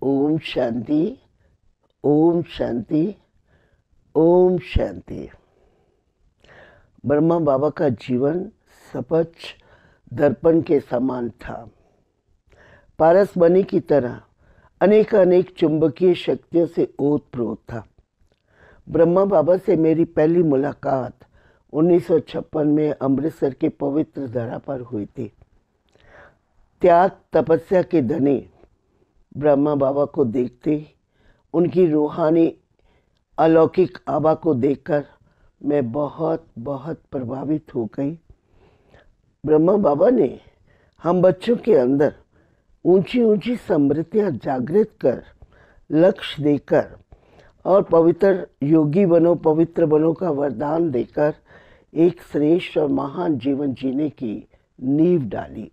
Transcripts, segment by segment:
ओम शांति, ओम शांति, ओम शांति। ब्रह्मा बाबा का जीवन सपच दर्पण के समान था। पारसमणि की तरह अनेक अनेक चुंबकीय शक्तियों से ओतप्रोत था। ब्रह्मा बाबा से मेरी पहली मुलाकात 1956 में अमृतसर के पवित्र धरा पर हुई थी। त्याग तपस्या के धनी ब्रह्मा बाबा को देखते ही उनकी रूहानी अलौकिक आभा को देखकर मैं बहुत बहुत प्रभावित हो गई। ब्रह्मा बाबा ने हम बच्चों के अंदर ऊंची ऊंची समृद्धियां जागृत कर, लक्ष्य देकर और पवित्र योगी बनो, पवित्र बनो का वरदान देकर एक श्रेष्ठ और महान जीवन जीने की नींव डाली।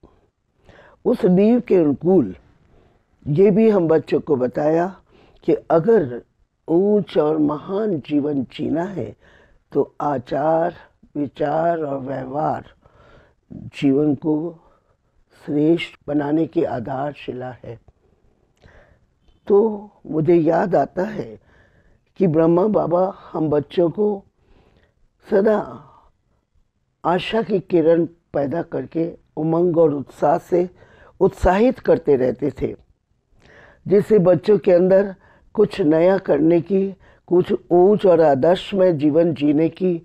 उस नींव के अनुकूल ये भी हम बच्चों को बताया कि अगर ऊंच और महान जीवन जीना है तो आचार, विचार और व्यवहार जीवन को श्रेष्ठ बनाने की आधारशिला है। तो मुझे याद आता है कि ब्रह्मा बाबा हम बच्चों को सदा आशा की किरण पैदा करके उमंग और उत्साह से उत्साहित करते रहते थे, जिससे बच्चों के अंदर कुछ नया करने की, कुछ ऊंच और आदर्शमय जीवन जीने की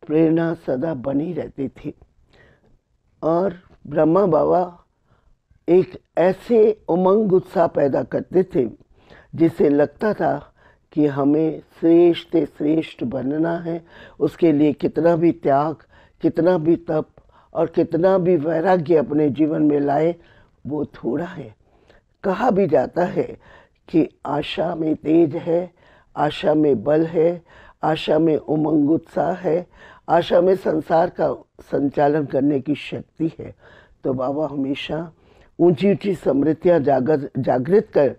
प्रेरणा सदा बनी रहती थी। और ब्रह्मा बाबा एक ऐसे उमंग उत्साह पैदा करते थे जिससे लगता था कि हमें श्रेष्ठ से श्रेष्ठ बनना है। उसके लिए कितना भी त्याग, कितना भी तप और कितना भी वैराग्य अपने जीवन में लाए वो थोड़ा है। कहा भी जाता है कि आशा में तेज है, आशा में बल है, आशा में उमंग उत्साह है, आशा में संसार का संचालन करने की शक्ति है। तो बाबा हमेशा ऊंची ऊंची समृद्धियां जागृत कर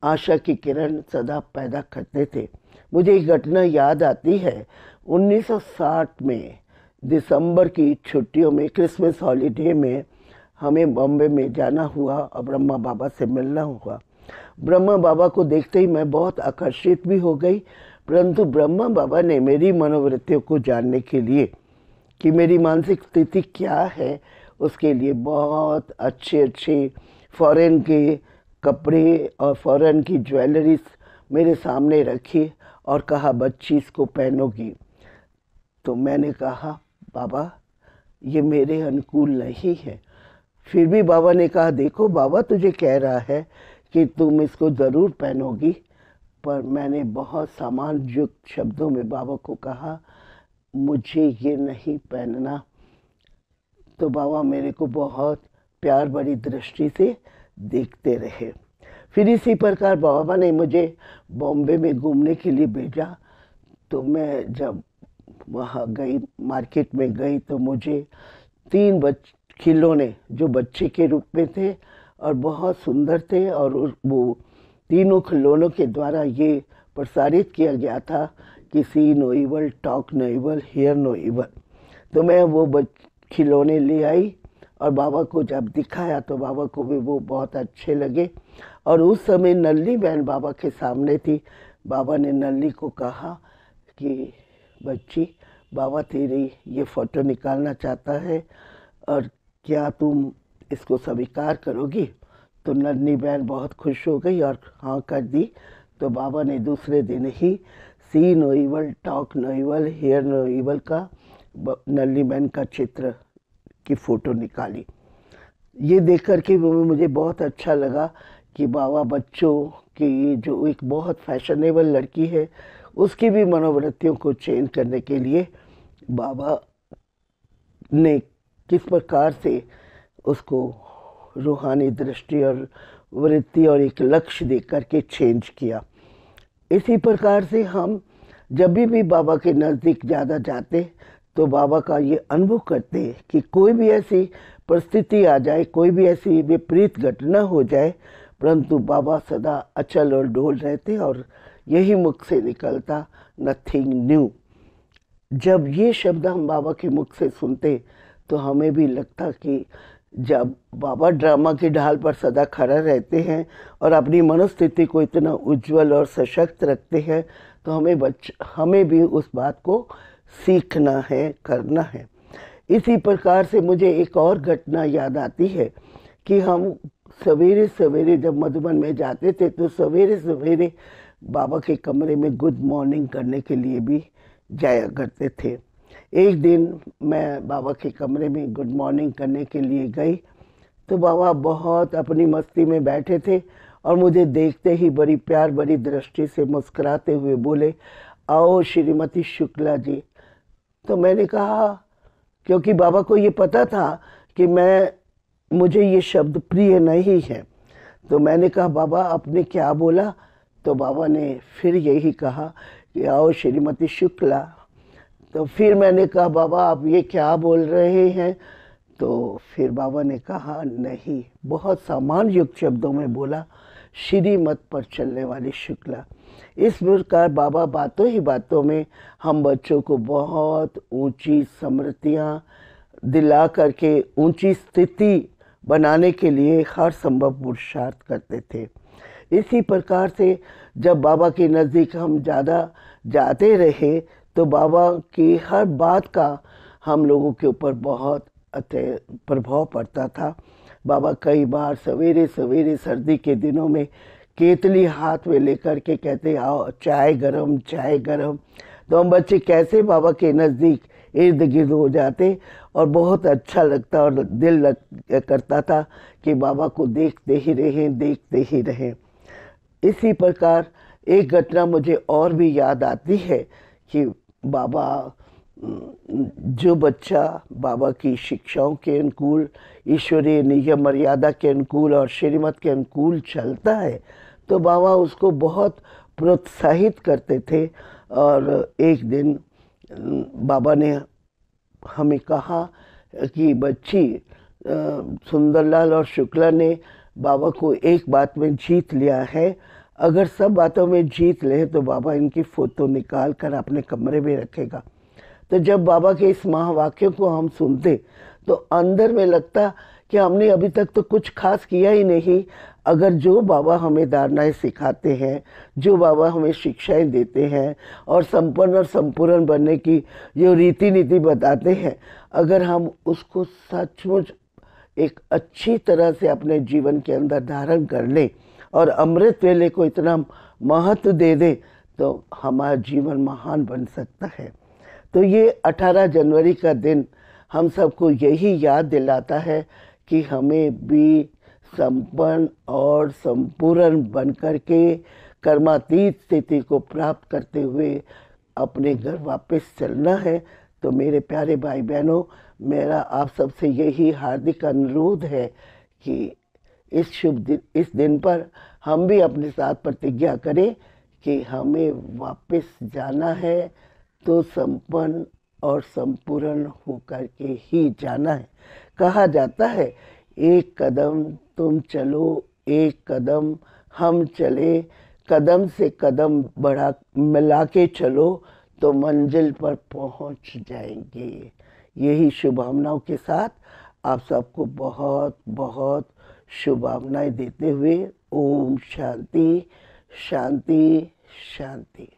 आशा की किरण सदा पैदा करते थे। मुझे एक घटना याद आती है। 1960 में दिसंबर की छुट्टियों में, क्रिसमस हॉलीडे में हमें बॉम्बे में जाना हुआ और ब्रह्मा बाबा से मिलना हुआ। ब्रह्मा बाबा को देखते ही मैं बहुत आकर्षित भी हो गई, परंतु ब्रह्मा बाबा ने मेरी मनोवृत्तियों को जानने के लिए कि मेरी मानसिक स्थिति क्या है, उसके लिए बहुत अच्छे अच्छे फॉरेन के कपड़े और फॉरेन की ज्वेलरीज मेरे सामने रखी और कहा बच्ची इसको पहनोगी। तो मैंने कहा बाबा ये मेरे अनुकूल नहीं है। फिर भी बाबा ने कहा देखो बाबा तुझे कह रहा है कि तुम इसको ज़रूर पहनोगी। पर मैंने बहुत सामान्य युक्त शब्दों में बाबा को कहा मुझे ये नहीं पहनना। तो बाबा मेरे को बहुत प्यार भरी दृष्टि से देखते रहे। फिर इसी प्रकार बाबा ने मुझे बॉम्बे में घूमने के लिए भेजा। तो मैं जब वहाँ गई, मार्केट में गई, तो मुझे 3 खिलौने जो बच्चे के रूप में थे और बहुत सुंदर थे, और वो तीनों खिलौनों के द्वारा ये प्रसारित किया गया था कि see no evil, talk no evil, hear no evil. तो मैं वो खिलौने ले आई और बाबा को जब दिखाया तो बाबा को भी वो बहुत अच्छे लगे। और उस समय नल्ली बहन बाबा के सामने थी। बाबा ने नल्ली को कहा कि बच्ची बाबा तेरी ये फ़ोटो निकालना चाहता है और क्या तुम इसको स्वीकार करोगी। तो नन्ही बहन बहुत खुश हो गई और हाँ कर दी। तो बाबा ने दूसरे दिन ही see no evil, talk no evil, hear no evil का नन्ही बहन का चित्र की फ़ोटो निकाली। ये देख कर के मुझे बहुत अच्छा लगा कि बाबा बच्चों की जो एक बहुत फैशनेबल लड़की है उसकी भी मनोवृत्तियों को चेंज करने के लिए बाबा ने किस प्रकार से उसको रूहानी दृष्टि और वृत्ति और एक लक्ष्य दे करके चेंज किया। इसी प्रकार से हम जब भी बाबा के नज़दीक ज़्यादा जाते तो बाबा का ये अनुभव करते कि कोई भी ऐसी परिस्थिति आ जाए, कोई भी ऐसी विपरीत घटना हो जाए, परंतु बाबा सदा अचल और डोल रहते और यही मुख से निकलता नथिंग न्यू। जब ये शब्द हम बाबा के मुख से सुनते तो हमें भी लगता कि जब बाबा ड्रामा की ढाल पर सदा खड़ा रहते हैं और अपनी मनोस्थिति को इतना उज्जवल और सशक्त रखते हैं, तो हमें भी उस बात को सीखना है, करना है। इसी प्रकार से मुझे एक और घटना याद आती है कि हम सवेरे सवेरे जब मधुबन में जाते थे तो सवेरे सवेरे बाबा के कमरे में गुड मॉर्निंग करने के लिए भी जाया करते थे। एक दिन मैं बाबा के कमरे में गुड मॉर्निंग करने के लिए गई तो बाबा बहुत अपनी मस्ती में बैठे थे और मुझे देखते ही बड़ी प्यार भरी दृष्टि से मुस्कुराते हुए बोले, आओ श्रीमती शुक्ला जी। तो मैंने कहा, क्योंकि बाबा को ये पता था कि मुझे ये शब्द प्रिय नहीं है, तो मैंने कहा, बाबा आपने क्या बोला? तो बाबा ने फिर यही कहा कि आओ श्रीमती शुक्ला। तो फिर मैंने कहा, बाबा आप ये क्या बोल रहे हैं? तो फिर बाबा ने कहा, नहीं, बहुत सामान्य युक्त शब्दों में बोला, श्रीमत पर चलने वाली शुक्ला। इस प्रकार बाबा बातों ही बातों में हम बच्चों को बहुत ऊंची स्मृतियाँ दिला करके ऊंची स्थिति बनाने के लिए हर संभव पुरुषार्थ करते थे। इसी प्रकार से जब बाबा के नज़दीक हम ज़्यादा जाते रहे तो बाबा की हर बात का हम लोगों के ऊपर बहुत प्रभाव पड़ता था। बाबा कई बार सवेरे सवेरे सर्दी के दिनों में केतली हाथ में लेकर के कहते, आओ चाय गरम, चाय गरम। तो हम बच्चे कैसे बाबा के नज़दीक इर्द गिर्द हो जाते और बहुत अच्छा लगता और दिल करता था कि बाबा को देखते ही रहें, देखते ही रहें। इसी प्रकार एक घटना मुझे और भी याद आती है कि बाबा, जो बच्चा बाबा की शिक्षाओं के अनुकूल, ईश्वरीय नियम मर्यादा के अनुकूल और श्रीमत के अनुकूल चलता है तो बाबा उसको बहुत प्रोत्साहित करते थे। और एक दिन बाबा ने हमें कहा कि बच्ची, सुंदरलाल और शुक्ला ने बाबा को एक बात में जीत लिया है, अगर सब बातों में जीत ले तो बाबा इनकी फ़ोटो निकाल कर अपने कमरे में रखेगा। तो जब बाबा के इस महावाक्य को हम सुनते तो अंदर में लगता कि हमने अभी तक तो कुछ खास किया ही नहीं। अगर जो बाबा हमें धारणाएं सिखाते हैं, जो बाबा हमें शिक्षाएं देते हैं और संपन्न और संपूर्ण बनने की जो रीति नीति बताते हैं, अगर हम उसको सचमुच एक अच्छी तरह से अपने जीवन के अंदर धारण कर लें और अमृत वेले को इतना महत्व दे दें तो हमारा जीवन महान बन सकता है। तो ये 18 जनवरी का दिन हम सबको यही याद दिलाता है कि हमें भी संपन्न और संपूर्ण बनकर के कर्मातीत स्थिति को प्राप्त करते हुए अपने घर वापस चलना है। तो मेरे प्यारे भाई बहनों, मेरा आप सबसे यही हार्दिक अनुरोध है कि इस दिन पर हम भी अपने साथ प्रतिज्ञा करें कि हमें वापस जाना है तो संपन्न और संपूर्ण होकर के ही जाना है। कहा जाता है, एक कदम तुम चलो, एक कदम हम चले, कदम से कदम बढ़ा मिला के चलो तो मंजिल पर पहुंच जाएंगे। यही शुभकामनाओं के साथ आप सबको बहुत बहुत शुभकामनाएं देते हुए ओम शांति शांति शांति।